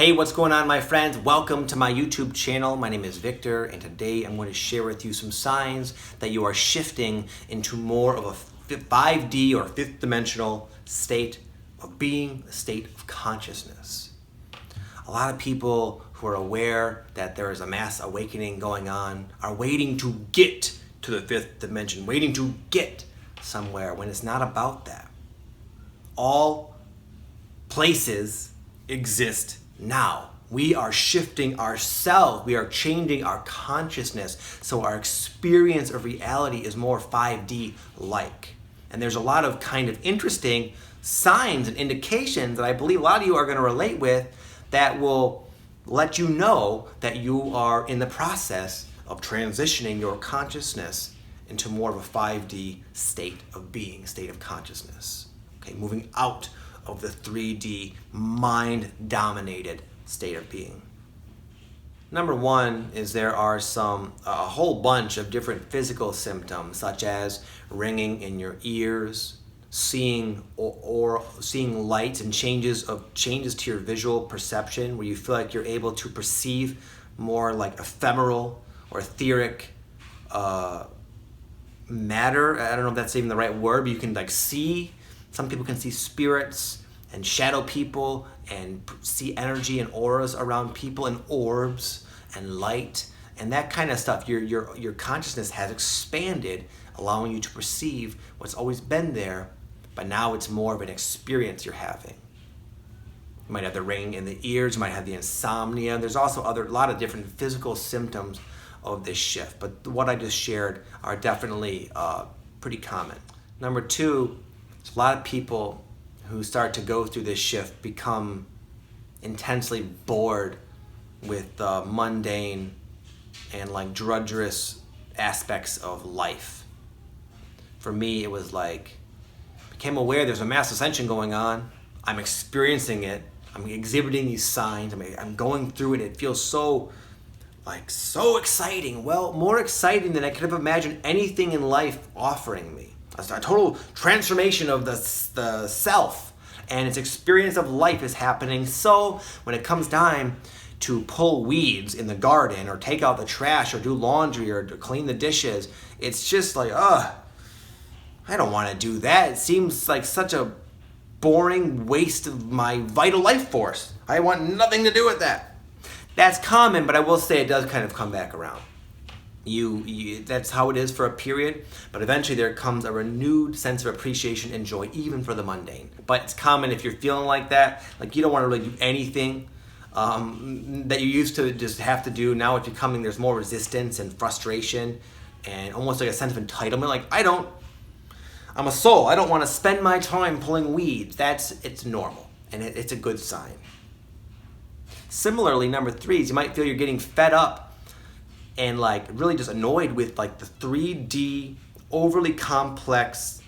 Hey, what's going on, my friends? Welcome to my YouTube channel. My name is Victor, and today I'm going to share with you some signs that you are shifting into more of a 5D or fifth dimensional state of being, a state of consciousness. A lot of people who are aware that there is a mass awakening going on are waiting to get to the fifth dimension, waiting to get somewhere when it's not about that. All places exist now. We are shifting ourselves. We are changing our consciousness. So our experience of reality is more 5D like. And there's a lot of kind of interesting signs and indications that I believe a lot of you are going to relate with that will let you know that you are in the process of transitioning your consciousness into more of a 5D state of being, state of consciousness. Okay, moving out of the 3D mind-dominated state of being. Number one is there are a whole bunch of different physical symptoms, such as ringing in your ears, seeing or seeing lights and changes to your visual perception, where you feel like you're able to perceive more like ephemeral or etheric matter. I don't know if that's even the right word, but you can like see. Some people can see spirits and shadow people and see energy and auras around people and orbs and light and that kind of stuff. Your consciousness has expanded, allowing you to perceive what's always been there, but now it's more of an experience you're having. You might have the ringing in the ears, you might have the insomnia. There's also a lot of different physical symptoms of this shift, but what I just shared are definitely pretty common. Number two, a lot of people who start to go through this shift become intensely bored with the mundane and like drudgerous aspects of life. For me, it was like, became aware there's a mass ascension going on. I'm experiencing it. I'm exhibiting these signs. I'm going through it. It feels so exciting. Well, more exciting than I could have imagined anything in life offering me. A total transformation of the self, and its experience of life is happening. So when it comes time to pull weeds in the garden or take out the trash or do laundry or to clean the dishes, it's just like, I don't want to do that. It seems like such a boring waste of my vital life force. I want nothing to do with that. That's common, but I will say it does kind of come back around. That's how it is for a period, but eventually there comes a renewed sense of appreciation and joy, even for the mundane. But it's common if you're feeling like that, like you don't want to really do anything that you used to just have to do. Now it's becoming, there's more resistance and frustration and almost like a sense of entitlement. Like, I'm a soul. I don't want to spend my time pulling weeds. It's normal, and it's a good sign. Similarly, number three is you might feel you're getting fed up and like really just annoyed with like the 3D overly complex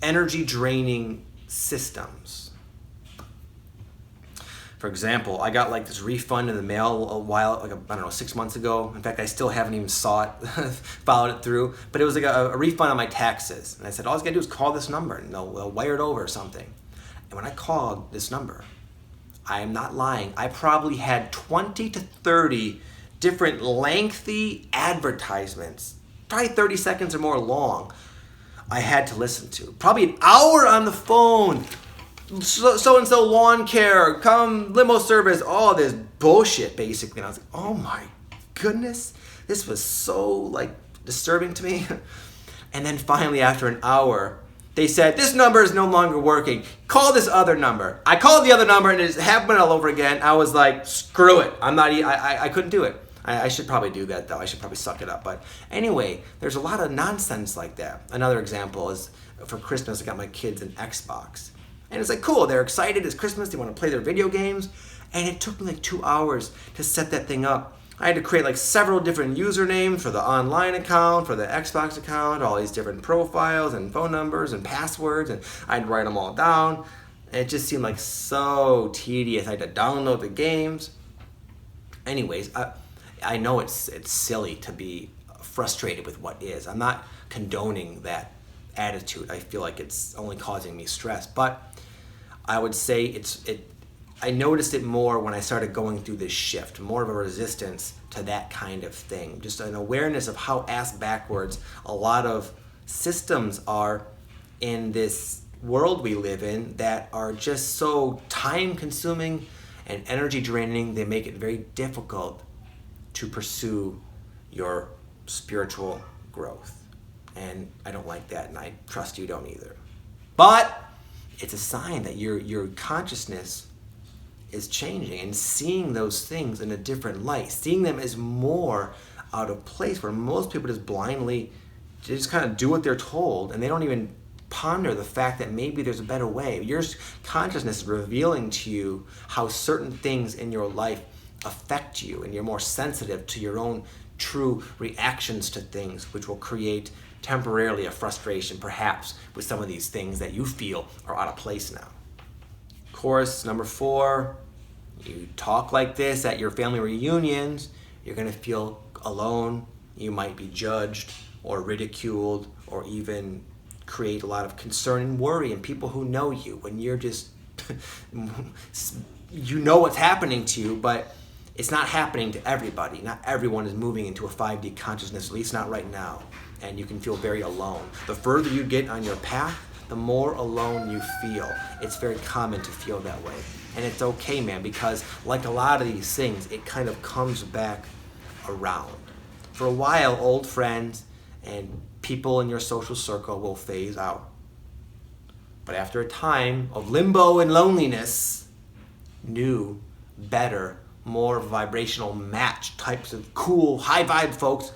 energy draining systems. For example, I got like this refund in the mail a while, like I don't know, 6 months ago. In fact, I still haven't even saw it, followed it through, but it was like a refund on my taxes. And I said, all I gotta do is call this number and they'll wire it over or something. And when I called this number, I am not lying, I probably had 20 to 30 different lengthy advertisements, probably 30 seconds or more long, I had to listen to. Probably an hour on the phone. So-and-so lawn care, come limo service, all this bullshit basically. And I was like, oh my goodness, this was so like disturbing to me. And then finally after an hour, they said, this number is no longer working. Call this other number. I called the other number and it happened all over again. I was like, screw it. I couldn't do it. I should probably do that though. I should probably suck it up. But anyway, there's a lot of nonsense like that. Another example is for Christmas, I got my kids an Xbox. And it's like, cool, they're excited. It's Christmas. They want to play their video games. And it took me like 2 hours to set that thing up. I had to create like several different usernames for the online account, for the Xbox account, all these different profiles and phone numbers and passwords. And I'd write them all down. And it just seemed like so tedious. I had to download the games. Anyways, I know it's silly to be frustrated with what is. I'm not condoning that attitude. I feel like it's only causing me stress. But I would say it I noticed it more when I started going through this shift, more of a resistance to that kind of thing. Just an awareness of how ass backwards a lot of systems are in this world we live in that are just so time consuming and energy draining. They make it very difficult to pursue your spiritual growth. And I don't like that, and I trust you don't either. But it's a sign that your consciousness is changing and seeing those things in a different light, seeing them as more out of place, where most people just blindly just kind of do what they're told, and they don't even ponder the fact that maybe there's a better way. Your consciousness is revealing to you how certain things in your life affect you, and you're more sensitive to your own true reactions to things, which will create temporarily a frustration perhaps with some of these things that you feel are out of place now. Of course, number 4, you talk like this at your family reunions, you're going to feel alone. You might be judged or ridiculed, or even create a lot of concern and worry in people who know you when you're just you know what's happening to you, but it's not happening to everybody. Not everyone is moving into a 5D consciousness, at least not right now. And you can feel very alone. The further you get on your path, the more alone you feel. It's very common to feel that way. And it's okay, man, because like a lot of these things, it kind of comes back around. For a while, old friends and people in your social circle will phase out. But after a time of limbo and loneliness, new, better, more vibrational match types of cool, high vibe folks,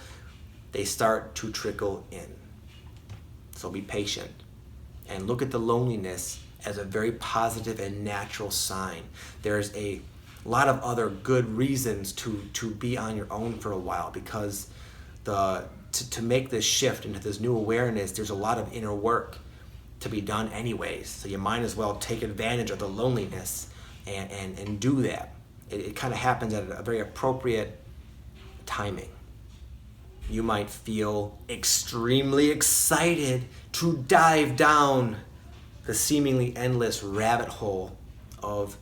they start to trickle in. So be patient and look at the loneliness as a very positive and natural sign. There's a lot of other good reasons to be on your own for a while, because to make this shift into this new awareness, there's a lot of inner work to be done anyways. So you might as well take advantage of the loneliness and do that. It kind of happens at a very appropriate timing. You might feel extremely excited to dive down the seemingly endless rabbit hole of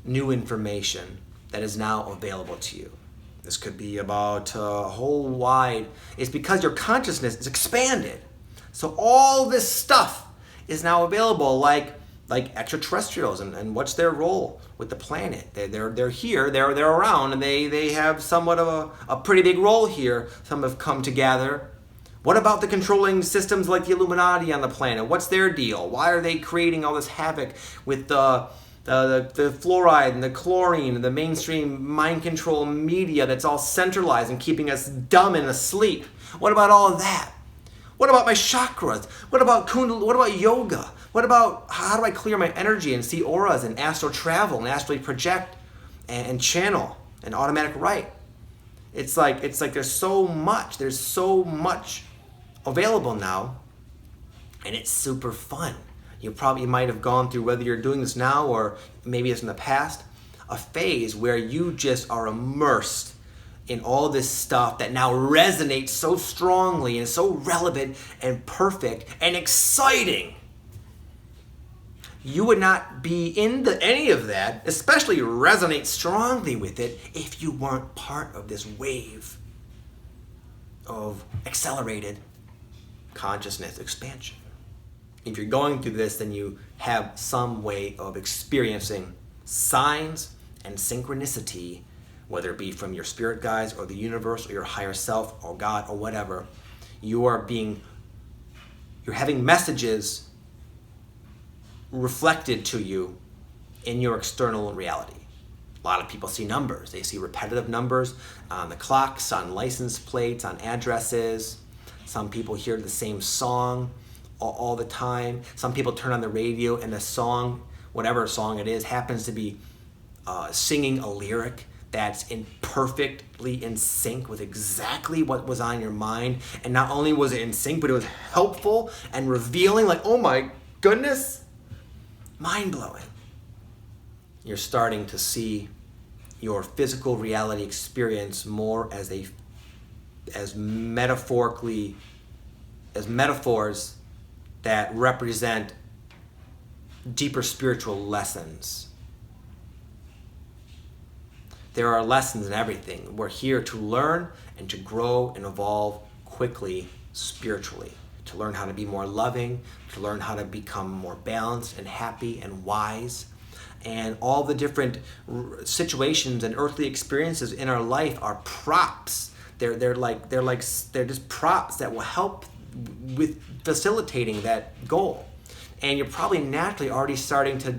new information that is now available to you. This could be about a whole wide... It's because your consciousness is expanded. So all this stuff is now available, like extraterrestrials and what's their role with the planet. They're here, they're around, and they have somewhat of a pretty big role here. Some have come to gather. What about the controlling systems like the Illuminati on the planet? What's their deal? Why are they creating all this havoc with the fluoride and the chlorine and the mainstream mind control media that's all centralized and keeping us dumb and asleep? What about all of that? What about my chakras? What about Kundalini? What about yoga? What about how do I clear my energy and see auras and astral travel and astrally project and channel and automatic write? It's like there's so much available now, and it's super fun. You might have gone through, whether you're doing this now or maybe it's in the past, a phase where you just are immersed in all this stuff that now resonates so strongly and is so relevant and perfect and exciting. You would not be into any of that, especially resonate strongly with it, if you weren't part of this wave of accelerated consciousness expansion. If you're going through this, then you have some way of experiencing signs and synchronicity, whether it be from your spirit guides or the universe or your higher self or God or whatever. You're having messages reflected to you in your external reality. A lot of people see numbers. They see repetitive numbers on the clocks, on license plates, on addresses. Some people hear the same song all the time. Some people turn on the radio and the song, whatever song it is, happens to be singing a lyric that's perfectly in sync with exactly what was on your mind. And not only was it in sync, but it was helpful and revealing, like, oh my goodness, mind-blowing. You're starting to see your physical reality experience more as metaphors that represent deeper spiritual lessons There are lessons in everything. We're here to learn and to grow and evolve quickly spiritually, to learn how to be more loving, to learn how to become more balanced and happy and wise. And all the different situations and earthly experiences in our life are props. They're just props that will help with facilitating that goal. And you're probably naturally already starting to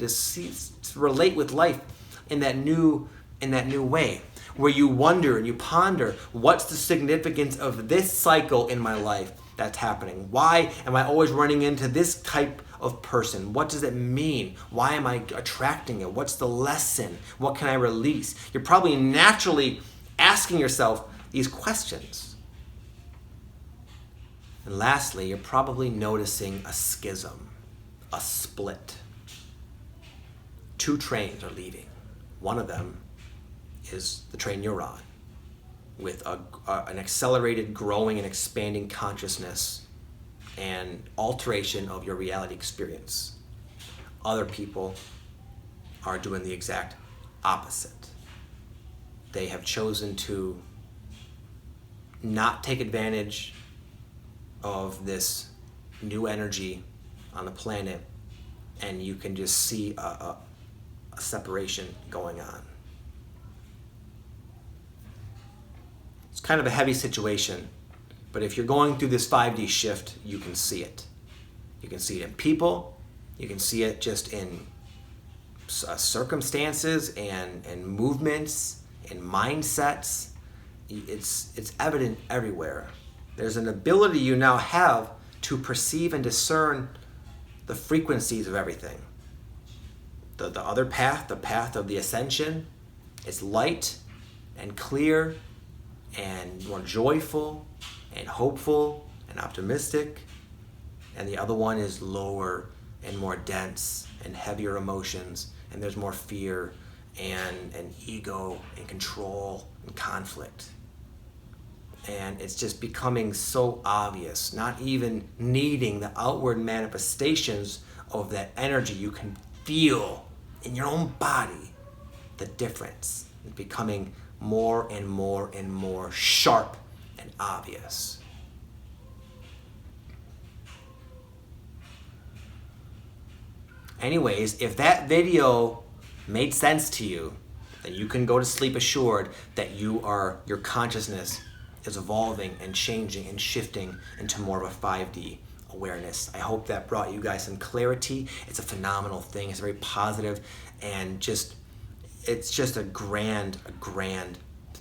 relate with life in that new way, where you wonder and you ponder, what's the significance of this cycle in my life that's happening? Why am I always running into this type of person? What does it mean? Why am I attracting it? What's the lesson? What can I release? You're probably naturally asking yourself these questions. And lastly, you're probably noticing a schism, a split. Two trains are leaving. One of them is the train you're on, with an accelerated, growing, and expanding consciousness and alteration of your reality experience. Other people are doing the exact opposite. They have chosen to not take advantage of this new energy on the planet, and you can just see a separation going on. It's kind of a heavy situation, but if you're going through this 5D shift, you can see it. You can see it in people, you can see it just in circumstances and movements and mindsets. It's evident everywhere. There's an ability you now have to perceive and discern the frequencies of everything. The other path, the path of the ascension, is light and clear and more joyful and hopeful and optimistic. And the other one is lower and more dense and heavier emotions, and there's more fear and ego and control and conflict. And it's just becoming so obvious, not even needing the outward manifestations of that energy. You can feel in your own body the difference. It's becoming more and more and more sharp and obvious. Anyways, if that video made sense to you, then you can go to sleep assured that your consciousness is evolving and changing and shifting into more of a 5D awareness. I hope that brought you guys some clarity. It's a phenomenal thing. It's very positive, and it's just a grand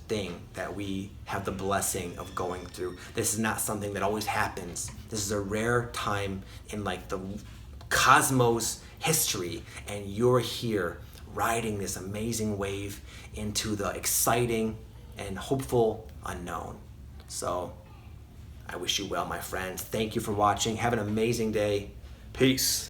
thing that we have the blessing of going through. This is not something that always happens. This is a rare time in like the cosmos history, and you're here riding this amazing wave into the exciting and hopeful unknown. So I wish you well, my friends. Thank you for watching. Have an amazing day. Peace.